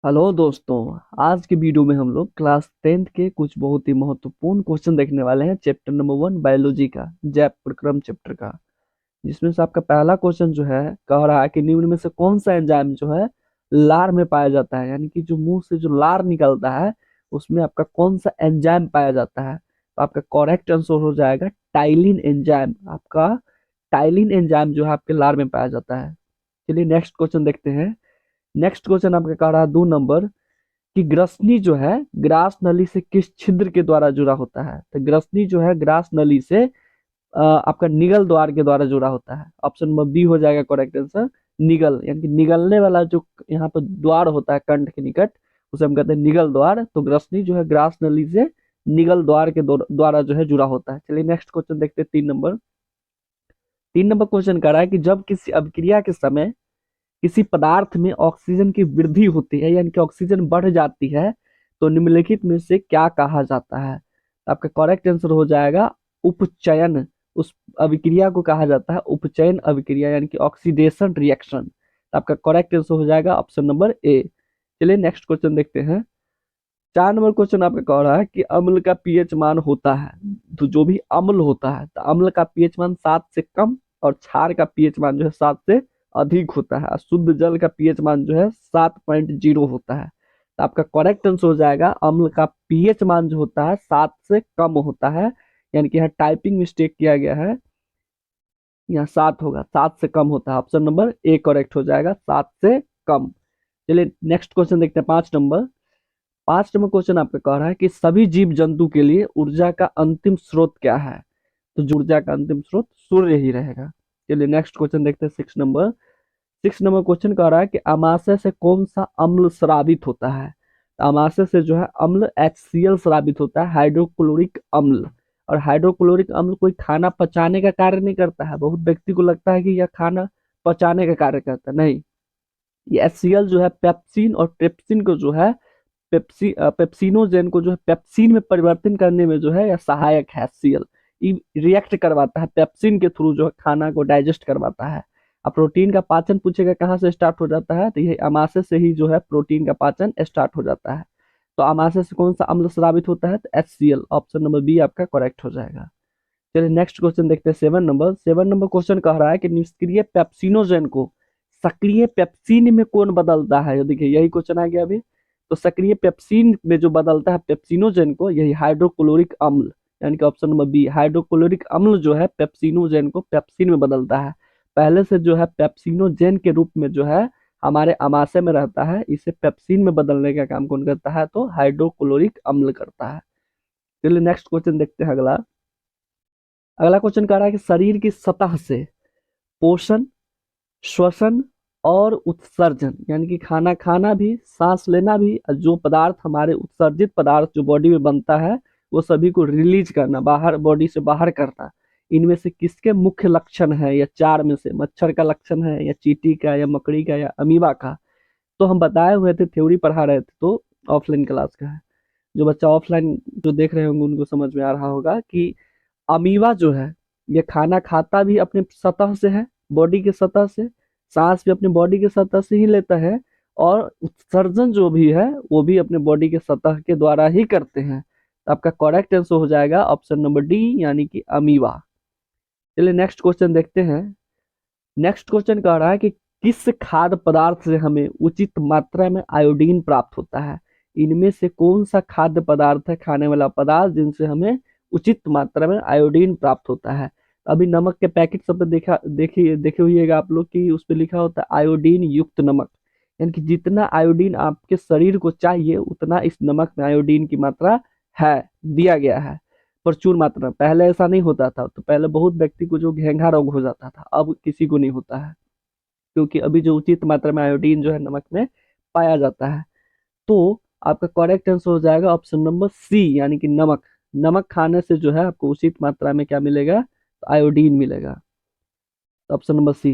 Hello दोस्तों। आज के वीडियो में हम लोग क्लास 10th के कुछ बहुत ही महत्वपूर्ण क्वेश्चन देखने वाले हैं। चैप्टर नंबर 1 बायोलॉजी का, जैव प्रक्रम चैप्टर का, जिसमें से आपका पहला क्वेश्चन जो है कह रहा है कि निम्न में से कौन सा एंजाइम जो है लार में पाया जाता है, यानी कि जो मुंह से जो लार निकलता है उसमें आपका कौन सा एंजाइम पाया जाता है। तो आपका करेक्ट आंसर हो जाएगा टाइलिन एंजाइम। आपका टाइलिन एंजाइम जो है आपके लार में पाया जाता है। चलिए नेक्स्ट क्वेश्चन देखते हैं। नेक्स्ट क्वेश्चन आपका कह रहा है 2 नंबर कि ग्रसनी जो है ग्रास नली से किस छिद्र के द्वारा जुड़ा होता है। तो ग्रसनी जो है ग्रास नली से आपका निगल द्वार के द्वारा जुड़ा होता है। ऑप्शन नंबर बी हो जाएगा करेक्ट आंसर, निगल, यानी कि निगलने वाला जो यहाँ पर द्वार होता है कंठ के निकट, उसे हम कहते हैं निगल द्वार। तो ग्रसनी जो है ग्रास नली से निगल द्वार के द्वारा जो है जुड़ा होता है। चलिए नेक्स्ट क्वेश्चन देखते हैं 3 नंबर। 3 नंबर क्वेश्चन कह रहा है कि जब किसी अभिक्रिया के समय किसी पदार्थ में ऑक्सीजन की वृद्धि होती है, यानी कि ऑक्सीजन बढ़ जाती है, तो निम्नलिखित में से क्या कहा जाता है। तो आपका करेक्ट आंसर हो जाएगा उपचयन। उस अभिक्रिया को कहा जाता है उपचयन अभिक्रिया, यानी कि ऑक्सीडेशन रिएक्शन। तो आपका करेक्ट आंसर हो जाएगा ऑप्शन नंबर ए। चलिए नेक्स्ट क्वेश्चन देखते हैं। 4 नंबर क्वेश्चन आपका कह रहा है कि अम्ल का पीएच मान होता है। तो जो भी अम्ल होता है, तो अम्ल का पीएच मान 7 से कम और क्षार का पीएच मान जो है 7 से अधिक होता है। और शुद्ध जल का पीएच मान जो है 7.0 होता है। तो आपका करेक्ट आंसर हो जाएगा अम्ल का पीएच मान जो होता है 7 से कम होता है, यानी कि यहाँ टाइपिंग मिस्टेक किया गया है, यहाँ 7 होगा, 7 से कम होता है। ऑप्शन नंबर ए करेक्ट हो जाएगा, 7 से कम। चलिए नेक्स्ट क्वेश्चन देखते हैं 5 नंबर। 5 नंबर क्वेश्चन आपका कह रहा है कि सभी जीव जंतु के लिए ऊर्जा का अंतिम स्रोत क्या है। तो जो ऊर्जा का अंतिम स्रोत सूर्य ही रहेगा। चलिए नेक्स्ट क्वेश्चन देखते हैं 6 नंबर। 6 नंबर क्वेश्चन कह रहा है कि अमाशय से कौन सा अम्ल स्रावित होता है। तो अमाशय से जो है अम्ल HCl स्रावित होता है, हाइड्रोक्लोरिक अम्ल। और हाइड्रोक्लोरिक अम्ल कोई खाना पचाने का कार्य नहीं करता है। बहुत व्यक्ति को लगता है कि यह खाना पचाने का कार्य करता है, नहीं। ये HCl जो है पेप्सिन और ट्रिप्सिन को जो है पेप्सिनोजेन को जो है पेप्सिन में परिवर्तन करने में जो है यह सहायक है। HCl रिएक्ट करवाता है पेप्सिन के थ्रू, जो है खाना को डाइजेस्ट करवाता है। अब प्रोटीन का पाचन पूछेगा कहाँ से स्टार्ट हो जाता है, तो यही अमाशय से ही जो है प्रोटीन का पाचन स्टार्ट हो जाता है। तो अमाशय से कौन सा अम्ल स्रावित होता है, तो HCl। ऑप्शन नंबर बी आपका करेक्ट हो जाएगा। चलिए नेक्स्ट क्वेश्चन देखते हैं 7 नंबर। 7 नंबर क्वेश्चन कह रहा है कि निष्क्रिय पेप्सिनोजेन को सक्रिय पेप्सिन में कौन बदलता है। ये देखिए यही क्वेश्चन आ गया अभी। तो सक्रिय पेप्सिन में जो बदलता है पेप्सिनोजेन को, यही हाइड्रोक्लोरिक अम्ल, यानी कि ऑप्शन नंबर बी हाइड्रोक्लोरिक अम्ल जो है पेप्सिनोजेन को पेप्सिन में बदलता है। पहले से जो है पेप्सिनोजेन के रूप में जो है हमारे अमाशय में रहता है, इसे पेप्सिन में बदलने का काम कौन करता है, तो हाइड्रोक्लोरिक अम्ल करता है। चलिए नेक्स्ट क्वेश्चन देखते हैं अगला। अगला क्वेश्चन कह रहा है कि शरीर की सतह से पोषण, श्वसन और उत्सर्जन, यानी कि खाना खाना भी, सांस लेना भी, और जो पदार्थ हमारे उत्सर्जित पदार्थ जो बॉडी में बनता है वो सभी को रिलीज करना, बाहर बॉडी से बाहर करना, इनमें से किसके मुख्य लक्षण है, या 4 में से मच्छर का लक्षण है, या चींटी का, या मकड़ी का, या अमीबा का। तो हम बताए हुए थे, थ्योरी पढ़ा रहे थे, तो ऑफलाइन क्लास का है। जो बच्चा ऑफलाइन जो देख रहे होंगे उनको समझ में आ रहा होगा कि अमीबा जो है ये खाना खाता भी अपने सतह से है, बॉडी के सतह से, सांस भी अपने बॉडी के सतह से ही लेता है, और उत्सर्जन जो भी है वो भी अपने बॉडी के सतह के द्वारा ही करते हैं। तो आपका करेक्ट आंसर हो जाएगा ऑप्शन नंबर डी, यानी कि अमीबा। चलिए नेक्स्ट क्वेश्चन देखते हैं। नेक्स्ट क्वेश्चन कह रहा है कि किस खाद्य पदार्थ से हमें उचित मात्रा में आयोडीन प्राप्त होता है। इनमें से कौन सा खाद्य पदार्थ है, खाने वाला पदार्थ, जिनसे हमें उचित मात्रा में आयोडीन प्राप्त होता है। अभी नमक के पैकेट सब पे देखा देखिए देखे हुईगा आप लोग कि उस पे लिखा होता है आयोडीन युक्त नमक, यानी कि जितना आयोडीन आपके शरीर को चाहिए उतना इस नमक में आयोडीन की मात्रा है, दिया गया है प्रचुर मात्रा में। पहले ऐसा नहीं होता था, तो पहले बहुत व्यक्ति को जो घेंघा रोग हो जाता था, अब किसी को नहीं होता है, क्योंकि अभी जो उचित मात्रा में आयोडीन जो है नमक में पाया जाता है। तो आपका करेक्ट आंसर हो जाएगा ऑप्शन नंबर सी, यानी कि नमक। नमक खाने से जो है आपको उचित मात्रा में क्या मिलेगा, तो आयोडीन मिलेगा। ऑप्शन नंबर सी।